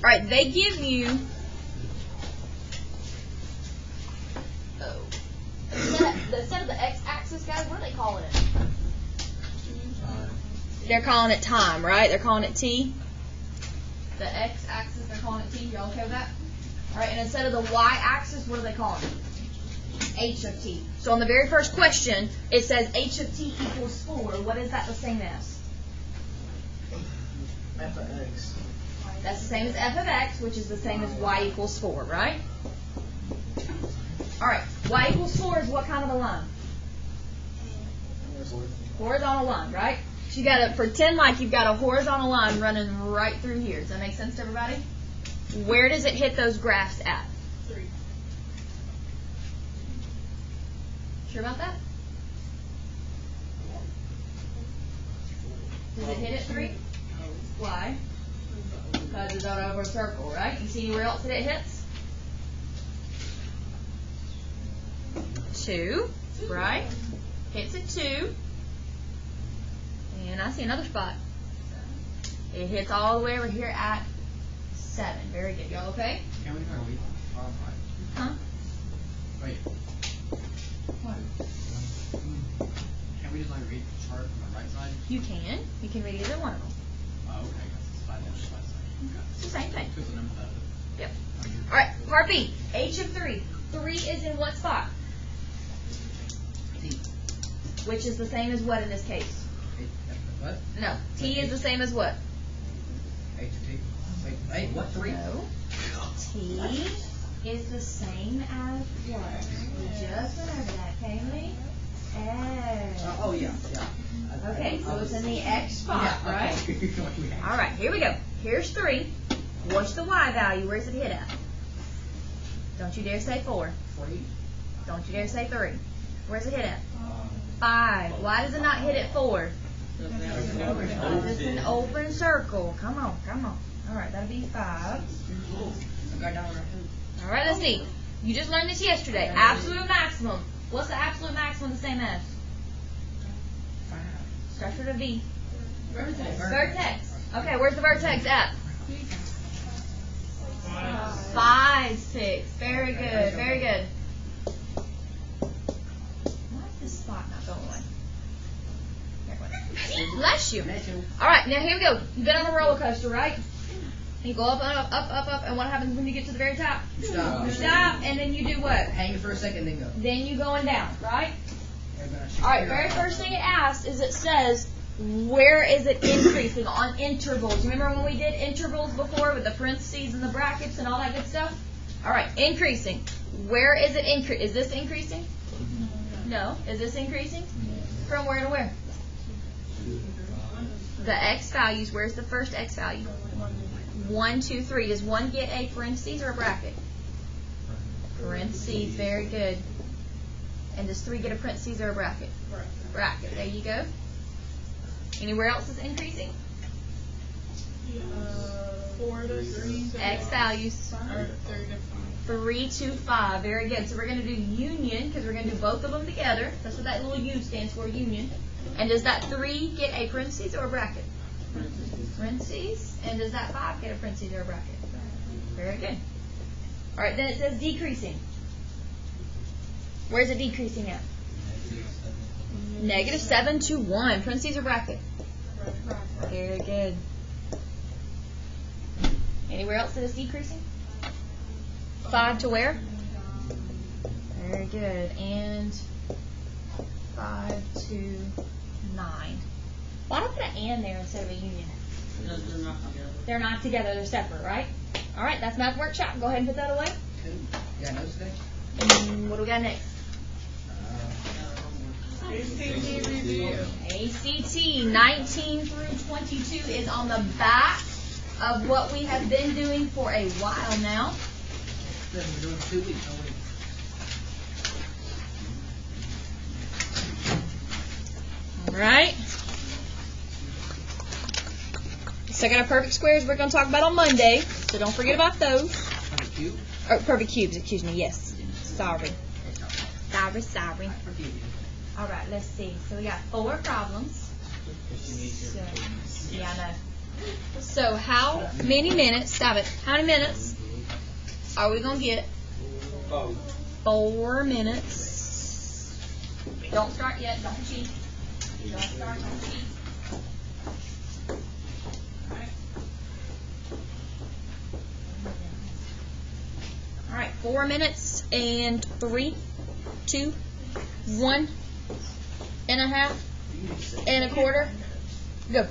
right, they give you instead of the x-axis, guys, what are they calling it? They're calling it time, right? They're calling it t. The x-axis, they're calling it t. Y'all okay with that? All right, and instead of the y-axis, what are they calling it? H of t. So on the very first question, it says h of t equals 4. What is that the same as? F of x. That's the same as f of x, which is the same as y equals 4, right? All right, y equals 4 is what kind of a line? Horizontal line, right? So you got to pretend like you've got a horizontal line running right through here. Does that make sense to everybody? Where does it hit those graphs at? 3. Sure about that? Does it hit at 3? Why? Because it's not over a circle, right? You see anywhere else that it hits? 2, right? Hits at 2. And I see another spot. It hits all the way over here at 7. Very good. Y'all okay? Can we read? Huh? Wait. What? Can we just read the chart on the right side? You can. You can read either one of them. Oh, okay. It's the same thing. Just the number of Yep. All right. Part B. H of 3. 3 is in what spot? T. Which is the same as what in this case? What? No. T is the same as what? H of T. Wait, what? 3? No. T is the same as what? We just went over that, can't we? X. Oh, yeah. Okay, so it's in the X spot, right? Okay. All right, here we go. Here's 3. What's the Y value? Where's it hit at? Don't you dare say 4. 3. Don't you dare say 3. Where's it hit at? 5. Why does it not hit at 4? Because it's an open circle. Come on, come on. All right, that'll be 5. All right, let's see. You just learned this yesterday. Absolute maximum. What's the absolute maximum the same as? 5. Starts with a V. Vertex. Vertex. Okay, where's the vertex at? 5, 6. Very good, very good. Why is this spot not going away? Bless you. All right, now here we go. You've been on a roller coaster, right? You go up, up, up, up, up, and what happens when you get to the very top? Stop. You stop, and then you do what? Hang it for a second, then go. Then you going down, right? All right, very first thing it asks is it says, where is it increasing on intervals? Remember when we did intervals before with the parentheses and the brackets and all that good stuff? All right, increasing. Where is it increasing? Is this increasing? No. Is this increasing? From where to where? The x values. Where's the first x value? 1, 2, 3. Does 1 get a parentheses or a bracket? Parentheses. Very good. And does 3 get a parentheses or a bracket? Bracket. There you go. Anywhere else is increasing? 4 to 3. X values. 3 to 5. Very good. So we're going to do union because we're going to do both of them together. That's what that little U stands for, union. And does that 3 get a parentheses or a bracket? Parentheses. And does that 5 get a parentheses or a bracket? Very good. All right, then it says decreasing. Where's it decreasing at? -7 to 1. Parentheses or bracket? Very good. Anywhere else that is decreasing? 5 to where? Very good. And 5 to 9. Why don't I put an and there instead of a union? They're not together. They're separate, right? All right, that's Math Workshop. Go ahead and put that away. Yeah, notes today? And what do we got next? ACT review. ACT 19 through 22 is on the back of what we have been doing for a while now. We're doing 2 weeks. Oh, wait. All right. Second of perfect squares we're going to talk about on Monday, so don't forget about those. Perfect cube? Or perfect cubes, excuse me, yes. Sorry. Sorry. All right, let's see. So we got 4 problems. So, yeah, I know. So how many minutes, stop it, how many minutes are we going to get? 4 minutes. Don't start yet, don't cheat. Don't start, don't cheat. Alright, 4 minutes and 3, 2, 1 and a half and a quarter. Go.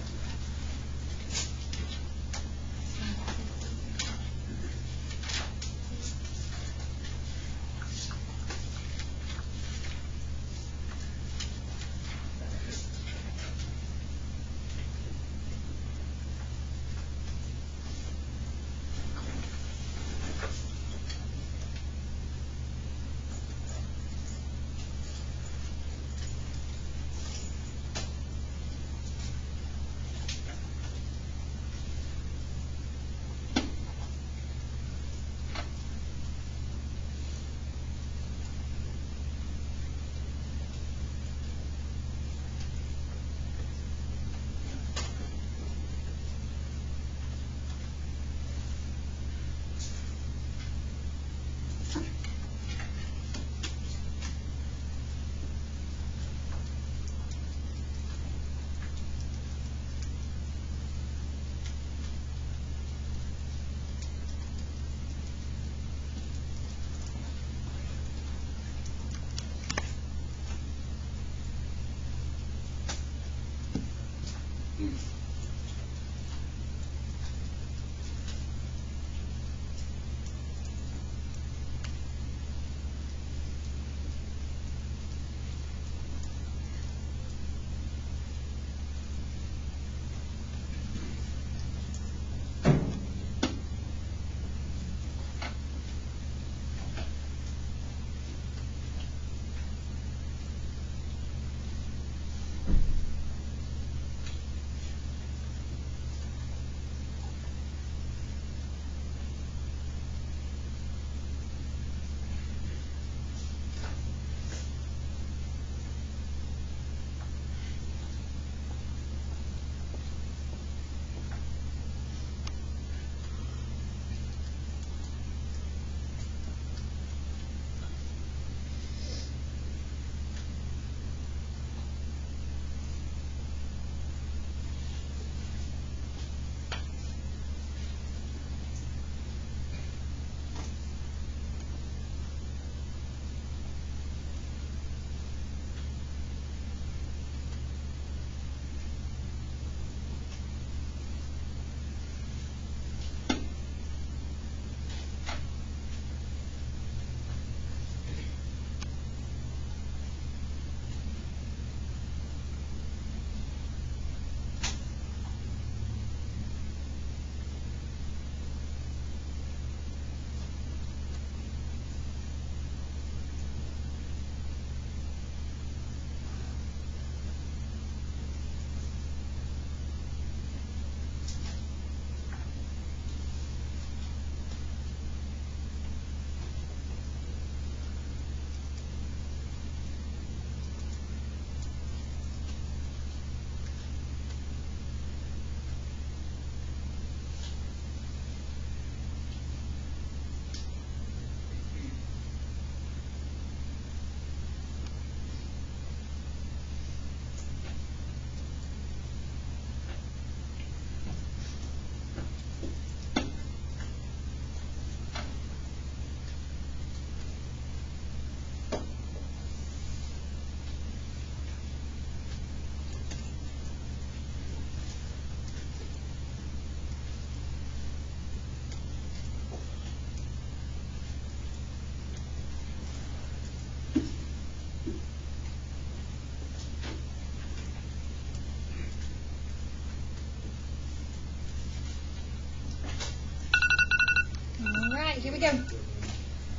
Here we go.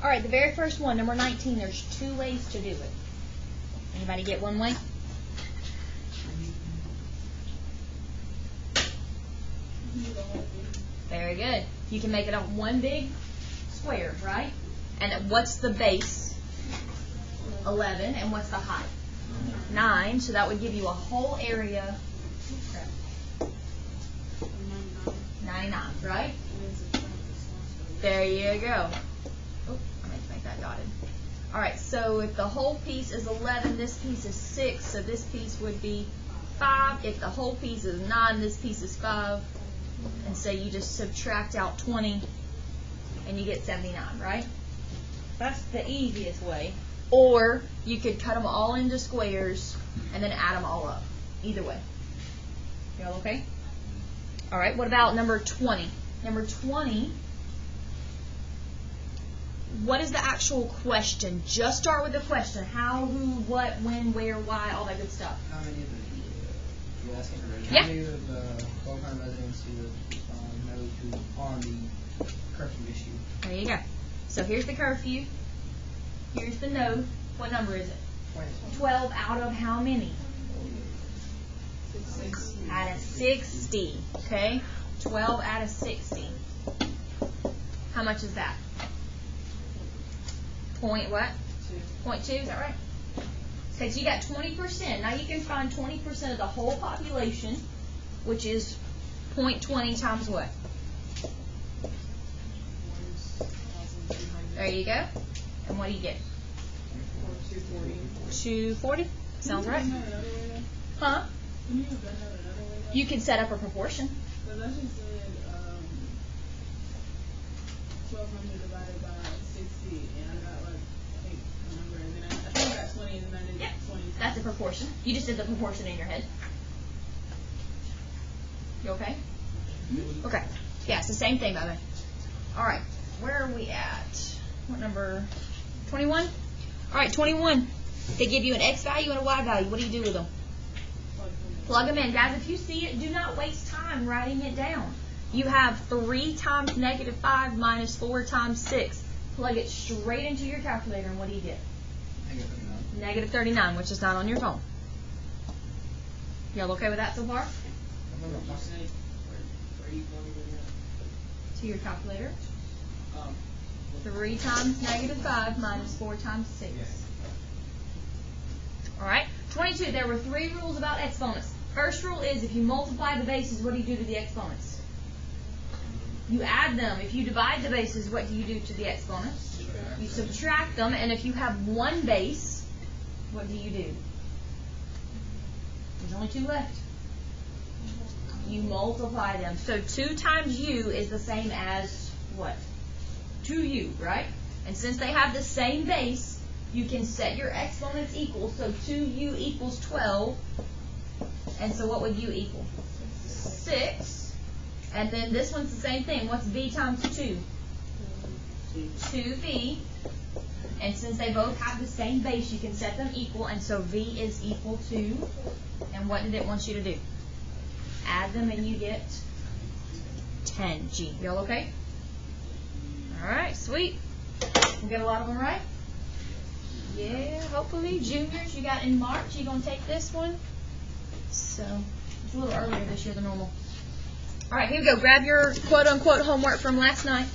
All right, the very first one, number 19, there's 2 ways to do it. Anybody get one way? Very good. You can make it on one big square, right? And what's the base? 11. And what's the height? 9. So that would give you a whole area 99, right? There you go. Oh, I meant to make that dotted. Alright, so if the whole piece is 11, this piece is 6, so this piece would be 5. If the whole piece is 9, this piece is 5. And so you just subtract out 20, and you get 79, right? That's the easiest way. Or you could cut them all into squares and then add them all up. Either way. Y'all okay? Alright, what about number 20? Number 20, what is the actual question? Just start with the question. How, who, what, when, where, why, all that good stuff. How many of the, you're asking for residents? Yeah. How many of the full-time residents who know who on the curfew issue? There you go. So here's the curfew. Here's the node. What number is it? 12 out of how many? Out of 60. Okay? 12 out of 60. How much is that? Point what? 0.2, is that right? Okay, so you got 20%. Now you can find 20% of the whole population, which is 0.20 times what? There you go. And what do you get? 240. Sounds right. Huh? You can set up a proportion. But let's just say 1,200 divided by 60, and I got like, I think a number, and then I think I got 20, and then I did 20. That's a proportion. You just did the proportion in your head. You okay? Okay. Yeah, it's the same thing, by the way. All right. Where are we at? What number? 21? All right, 21. They give you an x value and a y value. What do you do with them? Plug them in. Guys, if you see it, do not waste time writing it down. You have 3 times negative 5 minus 4 times 6. Plug it straight into your calculator, and what do you get? Negative 39, which is not on your phone. Y'all okay with that so far? To your calculator. 3 times negative 5 minus 4 times 6. Alright, 22. There were 3 rules about exponents. First rule is if you multiply the bases, what do you do to the exponents? You add them. If you divide the bases, what do you do to the exponents? You subtract them, and if you have one base, what do you do? There's only 2 left. You multiply them. So 2 times u is the same as what? 2u, right? And since they have the same base, you can set your exponents equal. So 2u equals 12. And so what would u equal? 6. And then this one's the same thing. What's v times 2? 2v. And since they both have the same base, you can set them equal. And so v is equal to, and what did it want you to do? Add them and you get 10g. Y'all okay? Alright, sweet. We got a lot of them right? Yeah, hopefully. Juniors, you got in March. You going to take this one? So, it's a little earlier this year than normal. Alright, here we go. Grab your quote-unquote homework from last night.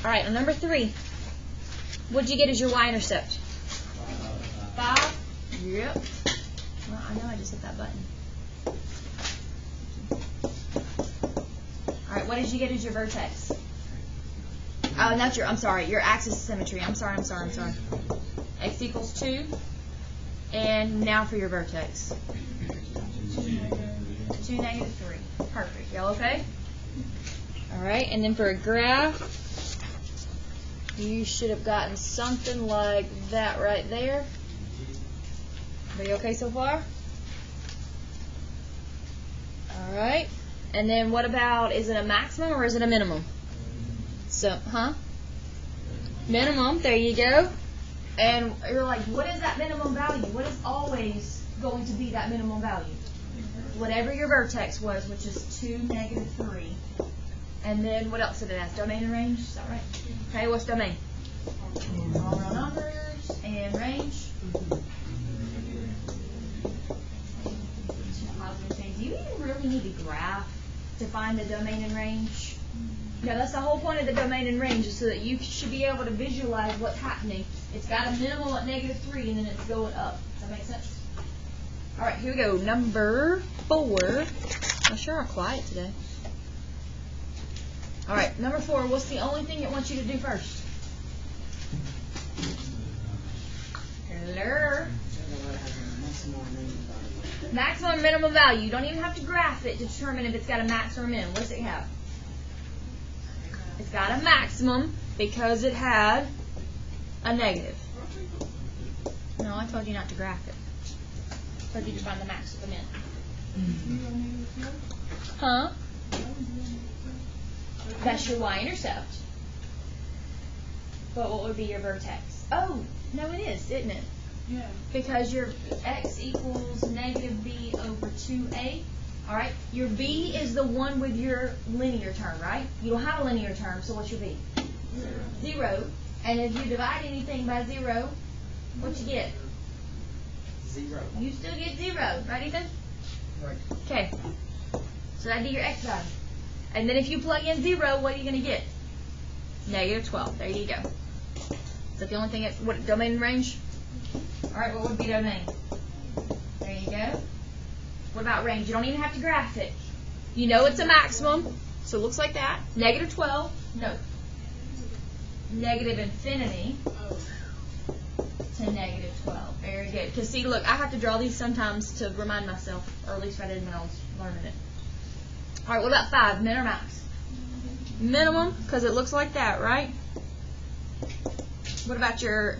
Alright, on number 3, what did you get as your y-intercept? 5? Yep. Well, I know I just hit that button. Alright, what did you get as your vertex? Oh, not your, I'm sorry, your axis of symmetry. I'm sorry. X equals 2. And now for your vertex. 2, negative 3. Perfect. Y'all okay? Alright, and then for a graph, you should have gotten something like that right there. Are you okay so far? Alright. And then what about, is it a maximum or is it a minimum? So, minimum, there you go. And you're like, what is that minimum value? What is always going to be that minimum value? Whatever your vertex was, which is 2, negative 3. And then what else did it ask? Domain and range? Is that right? Okay, what's domain? All real numbers and range. Do you even really need a graph to find the domain and range? No, that's the whole point of the domain and range, is so that you should be able to visualize what's happening. It's got a minimal at -3, and then it's going up. Does that make sense? All right, here we go. Number 4. I'm sure I'm quiet today. All right, number 4. What's the only thing it wants you to do first? Hello. Maximum and minimum value. You don't even have to graph it to determine if it's got a max or a min. What does it have? It's got a maximum because it had a negative. No, I told you not to graph it. I told you to find the max or the min. Huh? That's your y-intercept. But what would be your vertex? Oh, no it is, isn't it? Yeah. Because your x equals -b over 2a. Alright? Your b is the one with your linear term, right? You don't have a linear term, so what's your b? 0. And if you divide anything by 0, what you get? 0. You still get 0, right, Ethan? Right. Okay. So that'd be your x value. And then if you plug in 0, what are you going to get? -12. There you go. Is that the only thing that's what domain and range? Alright, what would be domain? There you go. What about range? You don't even have to graph it. You know it's a maximum, so it looks like that. -12. No. Negative infinity to -12. Very good. Because see, look, I have to draw these sometimes to remind myself, or at least I did when I was learning it. Alright, what about 5? Min or max? Minimum, because it looks like that, right? What about your,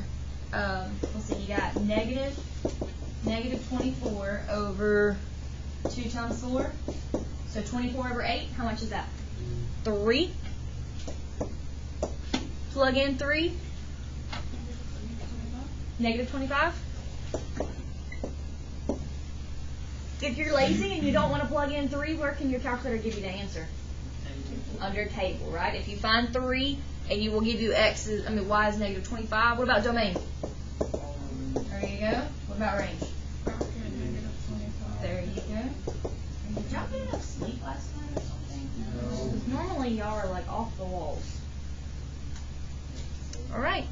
let's see, you got -24 over 2 times 4. So 24 over 8, how much is that? 3. Plug in 3. -25. If you're lazy and you don't want to plug in 3, where can your calculator give you the answer? Under table, right? If you find 3, and you will give you y is -25. What about domain? There you go. What about range? There you go. Did y'all get enough sleep last night or something? Because normally y'all are like off the walls. All right.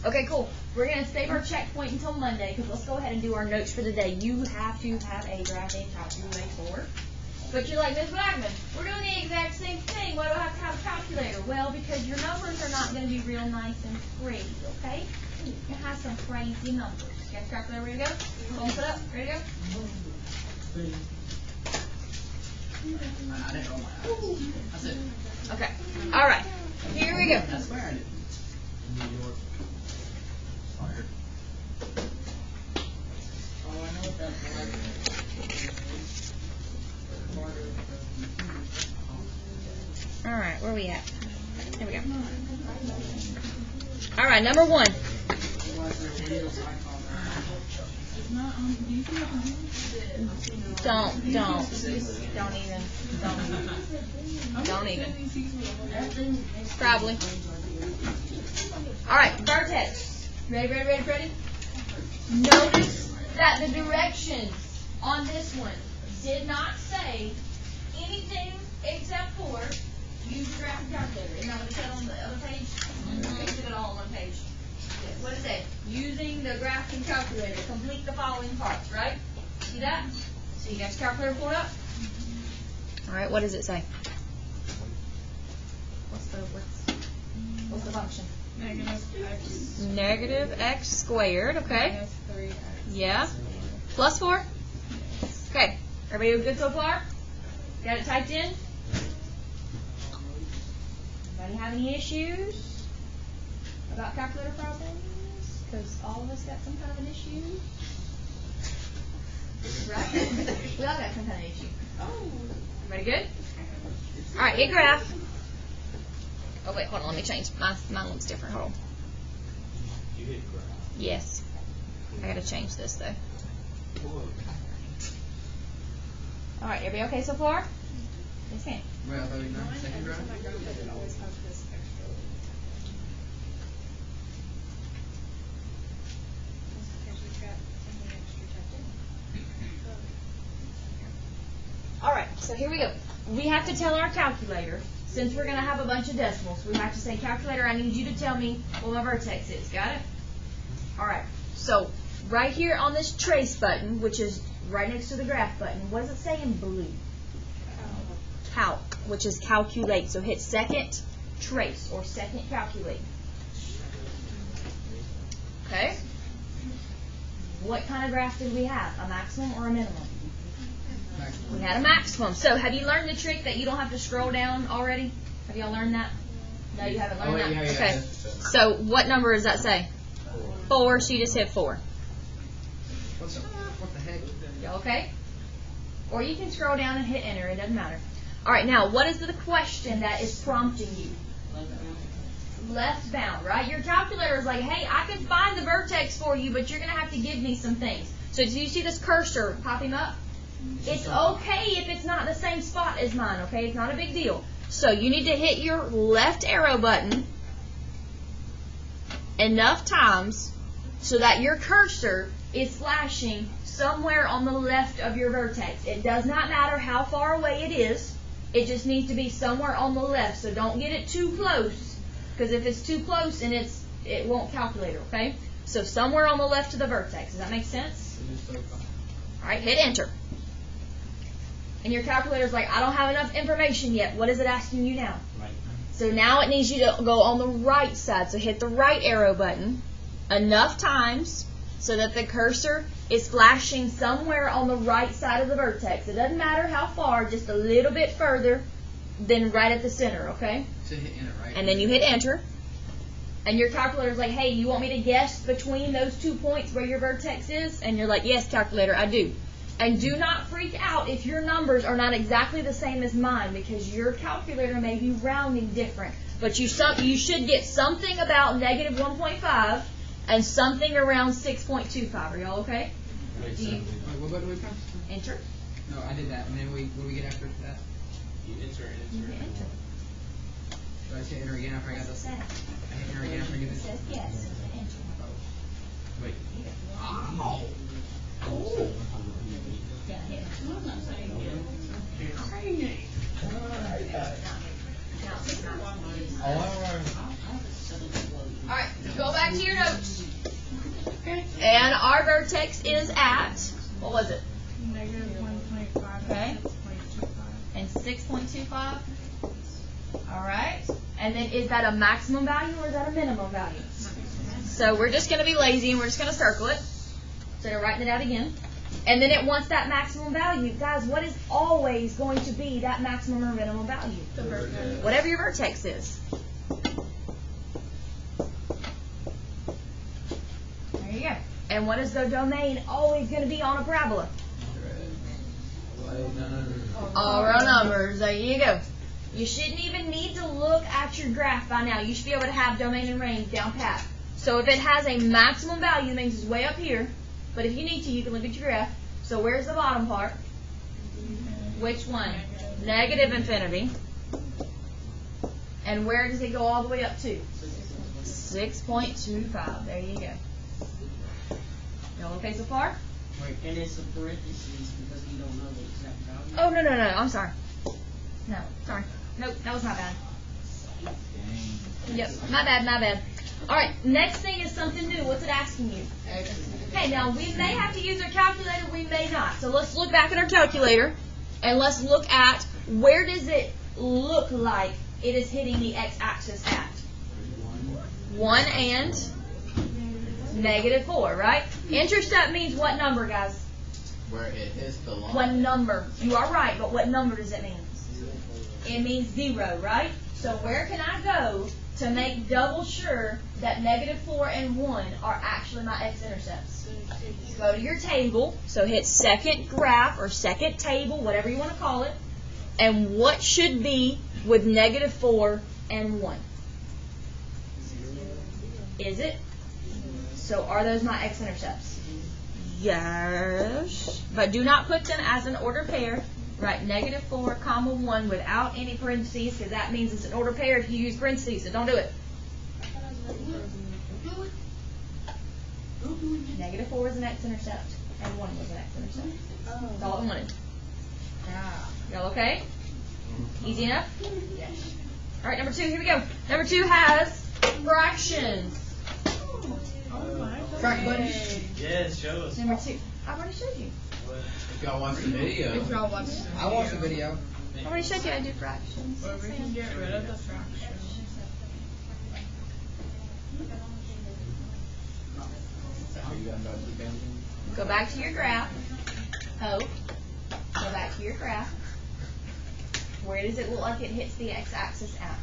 Okay, cool. We're going to save our checkpoint until Monday, because let's go ahead and do our notes for the day. You have to have a graphing calculator. But you're like, Ms. Blackman, we're doing the exact same thing. Why do I have to have a calculator? Well, because your numbers are not going to be real nice and pretty, okay? You can have some crazy numbers. You got your calculator ready to go? Phones it up. Ready to go? I didn't roll my eyes. That's it. Okay. All right. Here we go. I swear I did. New York. Fired. Oh, I know what that's like. All right. Where are we at? Here we go. All right. Number 1. Don't even. Probably. All right, vertex. Ready? Notice that the directions on this one did not say anything except for use your graphing calculator. Isn't that what it said on the other page? Fix it all on one page. Yes. What did it say? Using the graphing calculator, complete the following parts, right? See that? So you got your calculator pulled up? All right, what does it say? What's the function? Negative x squared, okay. -3x. Yeah. Plus 4? Okay. Everybody good so far? Got it typed in? Anybody have any issues about calculator problems? Because all of us got some kind of an issue. Right? We all got some kind of issue. Everybody good? All right, hit graph. Oh wait, hold on. Let me change. Mine looks different. Hold on. You hit graph. Yes. I gotta change this though. All right, everybody okay so far? Yes, ma'am. Well, 39 second drive. All right, so here we go. We have to tell our calculator since we're going to have a bunch of decimals, we have to say, calculator, I need you to tell me what my vertex is. Got it? All right. So right here on this trace button, which is right next to the graph button, what does it say in blue? Calc, which is calculate. So hit second trace or second calculate. Okay? What kind of graph did we have? A maximum or a minimum? Maximum. We had a maximum. So have you learned the trick that you don't have to scroll down already? Have y'all learned that? No, you haven't learned that? Yeah, okay. So what number does that say? 4. So you just hit 4. What the heck? Y'all okay? Or you can scroll down and hit enter. It doesn't matter. All right. Now, what is the question that is prompting you? Left bound, right? Your calculator is like, hey, I can find the vertex for you, but you're going to have to give me some things. So do you see this cursor popping up? It's okay if it's not the same spot as mine, okay? It's not a big deal. So you need to hit your left arrow button enough times so that your cursor is flashing somewhere on the left of your vertex. It does not matter how far away it is. It just needs to be somewhere on the left. So don't get it too close, because if it's too close, and it won't calculate it, okay? So somewhere on the left of the vertex. Does that make sense? All right, hit enter. And your calculator's like, I don't have enough information yet. What is it asking you now? Right. So now it needs you to go on the right side. So hit the right arrow button enough times so that the cursor is flashing somewhere on the right side of the vertex. It doesn't matter how far, just a little bit further than right at the center, okay? So hit enter, right? And then you hit enter. And your calculator's like, hey, you want me to guess between those 2 points where your vertex is? And you're like, yes, calculator, I do. And do not freak out if your numbers are not exactly the same as mine, because your calculator may be rounding different. But you should get something about negative 1.5 and something around 6.25. Are y'all okay? Wait, Do you Wait, what button do we press? enter? No, I did that. And then what do we get after that? You enter, You hit enter. Do I just hit enter again after I got What's this? it say? I hit enter again after I get It this? says yes. It says enter. Wait. Oh. Yeah, hit enter. I'm not saying yes. All right, go back to your notes. And our vertex is at, what was it? Negative 1.5 Okay. and 6.25. And 6.25. All right. And then is that a maximum value or is that a minimum value? So we're just going to be lazy and we're just going to circle it. So you're writing it out again. And then it wants that maximum value. Guys, what is always going to be that maximum or minimum value? The vertex. Whatever your vertex is. There you go. And what is the domain always going to be on a parabola? All real numbers. There you go. You shouldn't even need to look at your graph by now. You should be able to have domain and range down pat. So if it has a maximum value, it means it's way up here. But if you need to, you can look at your graph. So where's the bottom part? Which one? Negative infinity. And where does it go all the way up to? 6.25. There you go. Y'all okay so far? And it's a parentheses because we don't know the exact value. Oh, no, no, no. I'm sorry. No, sorry. Nope, that was my bad. Yep, my bad, my bad. All right, next thing is something new. What's it asking you? Okay, now we may have to use our calculator, we may not. So let's look back at our calculator, and let's look at where does it look like it is hitting the x-axis at? 1 and negative 4, right? Intercept means what number, guys? Where it hits the line. What number? You are right, but what number does it mean? It means 0, right? So where can I go to make double sure that negative 4 and 1 are actually my x-intercepts? Go to your table. So hit second graph or second table, whatever you want to call it. And what should be with negative 4 and 1? Is it? So are those my x-intercepts? Yes. But do not put them as an order pair. Write negative 4, comma 1 without any parentheses, because that means it's an order pair if you use parentheses, so don't do it. Negative 4 is an x-intercept, and 1 was an x-intercept. That's all it wanted. Y'all okay? Easy enough? All right, number 2, here we go. Number 2 has fractions. Frack button. Yes, show us. Number 2. I already showed you. If y'all watch the video. If y'all watch I watched the video. I already showed you I do fractions. But we can get rid of the fraction. Go back to your graph. Hope. Go back to your graph. Where does it look like it hits the x-axis at?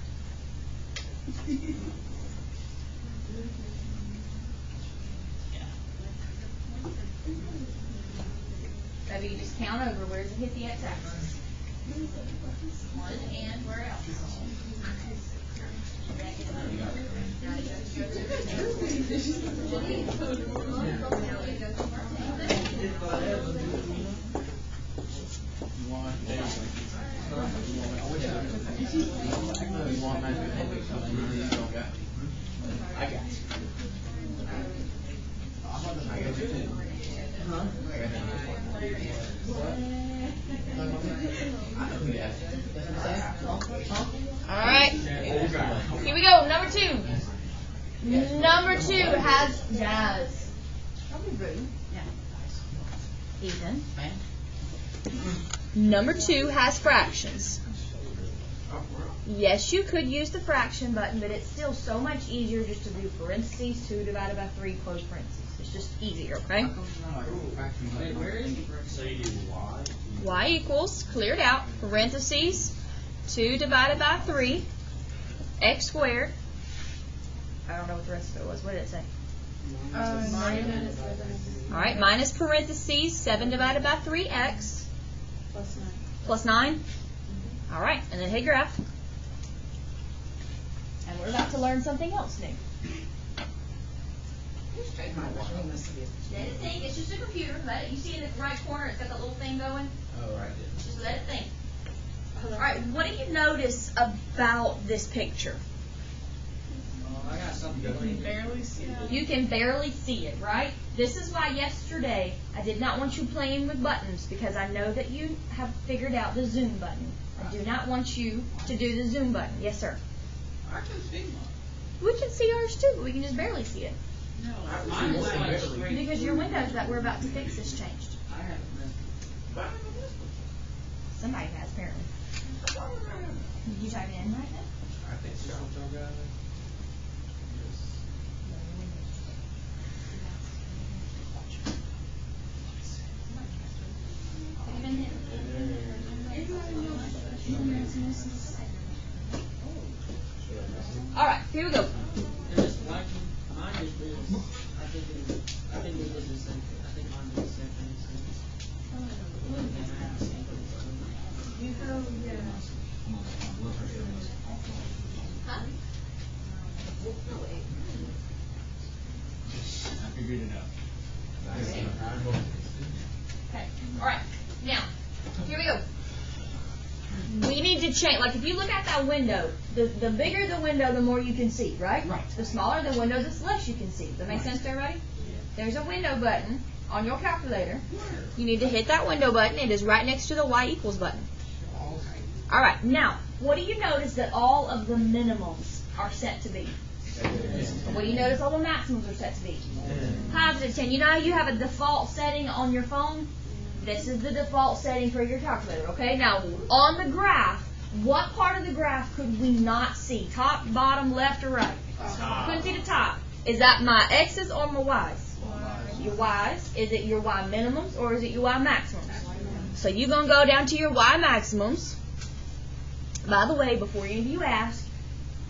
Maybe you just count over. Where does it hit the x-axis? 1 and where else? Alright. Here we go. Number 2. Number 2 has jazz. Don't be rude. Ethan. Number 2 has fractions. Yes, you could use the fraction button, but it's still so much easier just to do parentheses, 2 divided by 3, close parentheses. It's just easier, okay? Where is the So you do y. Y equals, clear it out, parentheses, 2 divided by 3, x squared. I don't know what the rest of it was. What did it say? Alright, minus parentheses, 7 divided by 3x. Plus 9. Alright, and then hit graph. And we're about to learn something else new. Let it think. It's just a computer. Let it. You see in the right corner, it's got that little thing going. Oh, right. Just let it think. All right. What do you notice about this picture? I got something. You can barely see it. You can barely see it, right? This is why yesterday I did not want you playing with buttons because I know that you have figured out the zoom button. I do not want you to do the zoom button. Yes, sir. I can see mine. We can see ours too, but we can just barely see it. No, mine is like straight. Because your windows that we're about to fix has changed. I haven't missed it. Somebody has, apparently. Did you type it in right now? I think so. Alright, here we go. And this black one, mine is this. I think it is the same thing. I think mine is the same thing. Huh? I figured it out. Okay. Alright. Now, here we go. We need to change, like if you look at that window, the bigger the window, the more you can see, right? Right. The smaller the window, the less you can see. Does that make sense to everybody? There's a window button on your calculator. You need to hit that window button. It is right next to the y equals button. Alright, now, what do you notice that all of the minimums are set to be? What do you notice all the maximums are set to be? Positive 10. You know how you have a default setting on your phone? This is the default setting for your calculator, okay? Now, on the graph, what part of the graph could we not see? Top, bottom, left, or right? Couldn't see the top. Is that my x's or my y's? Your y's. Is it your y minimums or is it your y maximums? So you're going to go down to your y maximums. By the way, before any of you ask,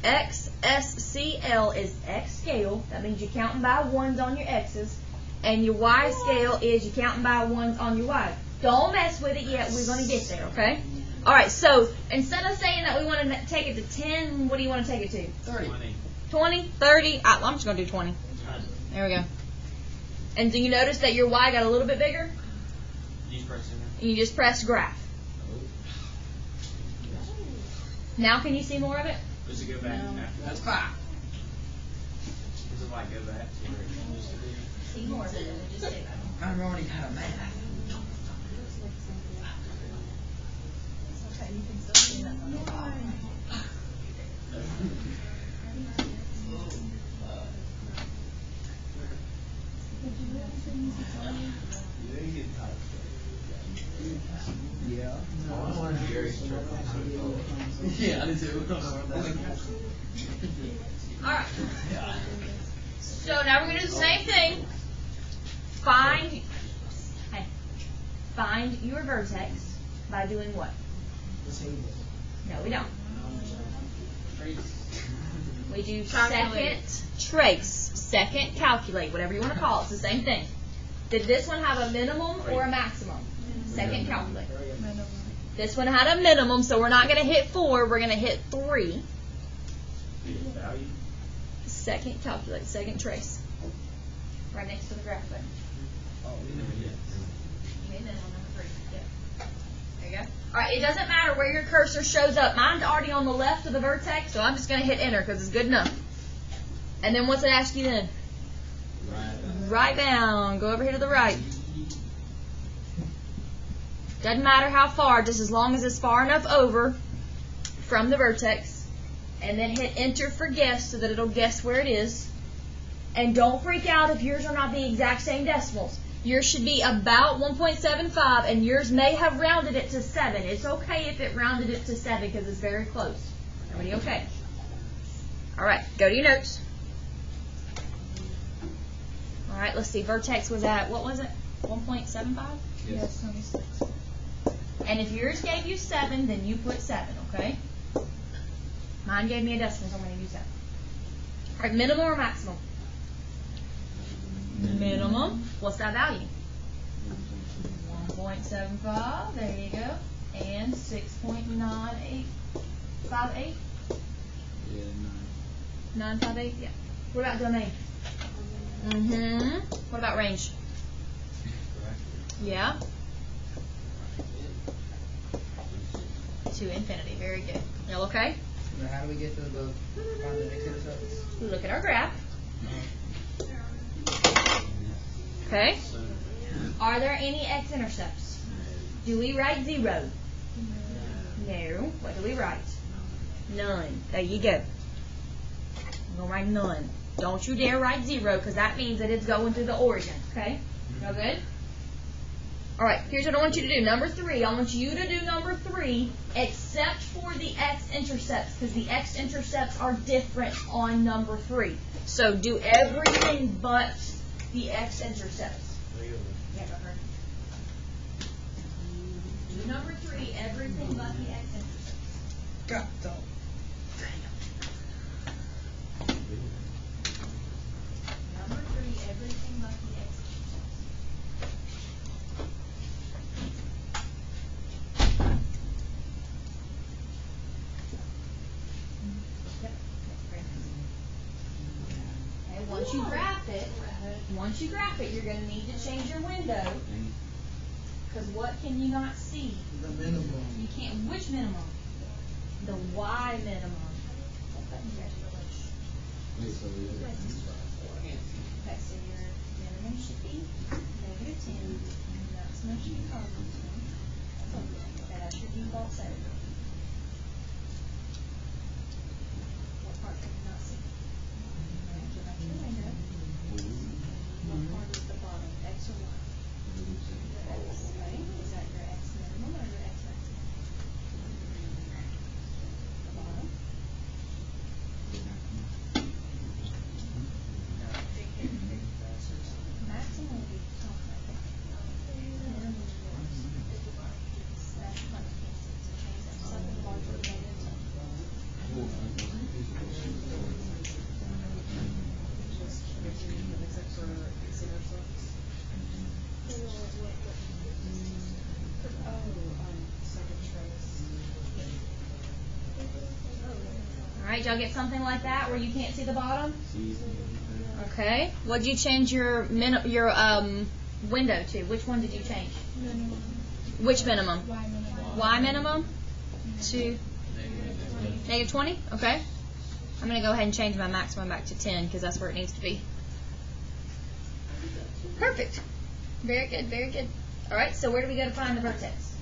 XSCL is X scale. That means you're counting by ones on your x's. And your y scale is you're counting by ones on your y. Don't mess with it yet. We're going to get there, okay? All right, so instead of saying that we want to take it to 10, what do you want to take it to? 30. 20, 30? I'm just going to do 20. There we go. And do you notice that your y got a little bit bigger? You press enter. And you just press graph. Now can you see more of it? Does it go back after that? That's 5. Does it like go back to where it used to be? See more of it. Just say that. I'm already kind of mad. Okay, you can still see that. Yeah. Oh, I want to hear his trick. Yeah, I did too. Alright. So now we're going to do the same thing. Find your vertex by doing what? No, we don't. We do second trace, second calculate, whatever you want to call it. It's the same thing. Did this one have a minimum or a maximum? Second calculate. This one had a minimum, so we're not going to hit 4. We're going to hit 3. Second calculate, second trace. Right next to the graph there. You made minimum number 3. Yep. There you go. Alright, it doesn't matter where your cursor shows up. Mine's already on the left of the vertex, so I'm just going to hit enter because it's good enough. And then what's it ask you then? Right down. Go over here to the right. Doesn't matter how far, just as long as it's far enough over from the vertex. And then hit enter for guess so that it'll guess where it is. And don't freak out if yours are not the exact same decimals. Yours should be about 1.75 and yours may have rounded it to 7. It's okay if it rounded it to 7 because it's very close. Everybody okay? Alright, go to your notes. Alright, let's see. Vertex was at, what was it? 1.75? Yes. 26. And if yours gave you 7, then you put 7, okay? Mine gave me a decimal, so I'm going to use that. Alright, minimum or maximum? Minimum. What's that value? 1.75. There you go. And 6.9858. Yeah, 958. Yeah. What about domain? What about range? Yeah. To infinity. Very good. Y'all okay? Now, how do we get to the find the x-intercepts? Look at our graph. Okay. Are there any x-intercepts? Do we write 0? No. What do we write? None. There you go. I'm going to write none. Don't you dare write 0 because that means that it's going through the origin. Okay? No good? Alright, here's what I want you to do. Number 3. I want you to do number 3 except for the x-intercepts because the x-intercepts are different on number 3. So do everything but the x-intercepts. Yeah, go ahead. Do number 3, everything but the x-intercepts. God, don't. Number 3, everything but the x-intercepts. And once you graph it, you're going to need to change your window. Because what can you not see? The minimum. You can't. Which minimum? The Y minimum. Okay, so your minimum should be -10, and maximum should be +10. Okay, that's your default setting. What part can you not see? Go back to the window. What part is the bottom? X or Y? X. Okay. Is that your X minimum or your X maximum? The bottom. Maximum will be top right there. Minimum is yours. That's the part you can't see. So change that to something larger than -10. Except for x-intercepts. Second trace. Alright, y'all get something like that where you can't see the bottom? Okay. What did you change your window to? Which one did you change? Which minimum? Y minimum? To -20? Okay. I'm going to go ahead and change my maximum back to 10 because that's where it needs to be. Perfect. Very good, very good. Alright, so where do we go to find the vertex?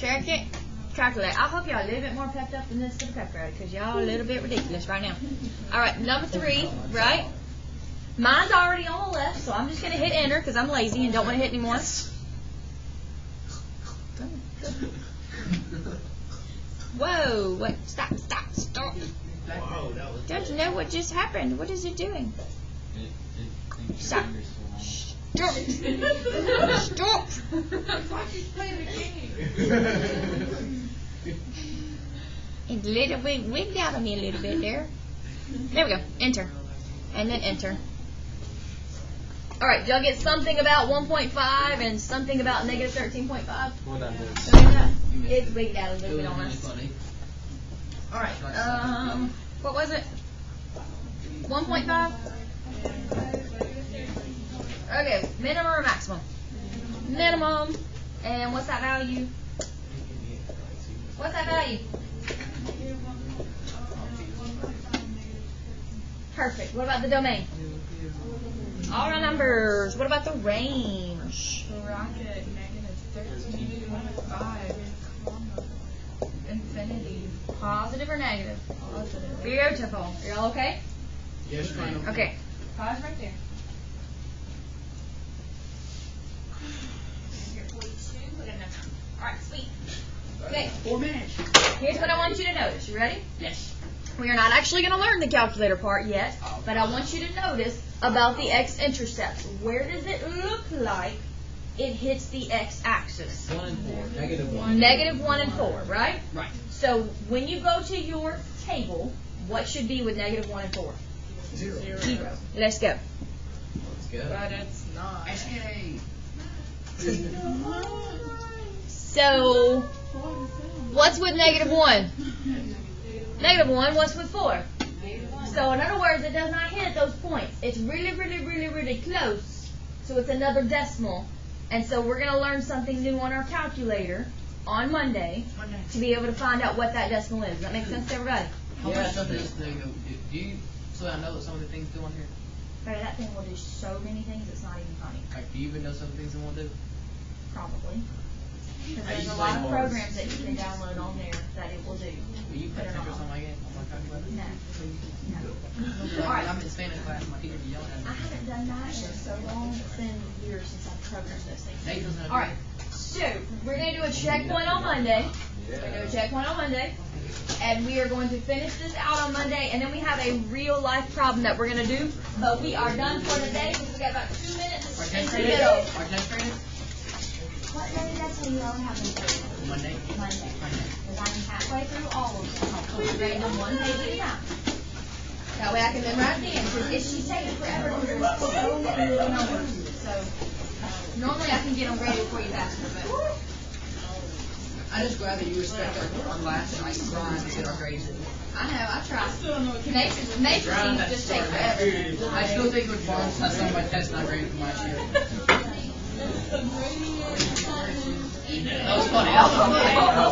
Check it. Calculate. I hope y'all a little bit more pepped up than this to the pep rally, because y'all a little bit ridiculous right now. All right, number 3, right? Mine's already on the left, so I'm just going to hit enter because I'm lazy and don't want to hit anymore. Whoa, what? Stop. Whoa, that was. Don't you know what just happened? What is it doing? Stop. Stop. Stop. It's a little bit wigged out on me a little bit there. There we go. Enter. And then enter. Alright, y'all get something about 1.5 and something about negative 13.5? What I did. It's wigged out a little bit on us. Alright, what was it? 1.5? Okay, minimum or maximum? Minimum. And what's that value? What's that value? Perfect. What about the domain? All our numbers. What about the range? Bracket -13.5. Infinity. Positive or negative? Positive. Beautiful. Are y'all okay? Yes, ma'am. Okay. Pause right there. Alright, sweet. Okay. 4 minutes. Here's what I want you to notice. You ready? Yes. We are not actually going to learn the calculator part yet, but I want you to notice about the x-intercept. Where does it look like it hits the x-axis? 1 and 4. Negative 1. Negative 1 and 4, right? Right. So when you go to your table, what should be with negative 1 and 4? 0. 0. Let's go. Let's go. But it's not. SK. So what's with negative 1? Negative 1, what's with 4? So in other words, it does not hit those points. It's really, really, really, really close. So it's another decimal. And so we're going to learn something new on our calculator on Monday to be able to find out what that decimal is. Does that make sense to everybody? How much stuff does this thing go? Do you, so I know that some of the things do on here? But that thing will do so many things, it's not even funny. Like, do you even know some of the things it won't do? Probably. Because I there's used a to lot like of bars. programs that you can download on there that it will do. Will you put Put it Trig or on. something like that on my calculator? No. Like, Alright. I'm in Spanish class, my teacher be yelling at I me. haven't done that in so long. It's been years since I've programmed those things. Nate doesn't have Alright, so we're going to do a checkpoint on Monday. We're going to do a checkpoint on Monday. And we are going to finish this out on Monday. And then we have a real life problem that we're going to do. But we are done for today because we got about 2 minutes Our in test the graded? middle. Our test graded? What day did I tell you I would have them graded? Monday. Monday. Because I'm halfway through all of them. I'll grade them 1 page at a time. That way I can memorize the answers. It should take forever because there's so many little numbers. So normally I can get them graded for you faster, but I just glad that you respect our class and I grind to get our grades. I know, I try. Nature seems just take forever. I still think with bonds, that's some of my tests not graded from last year. That was funny.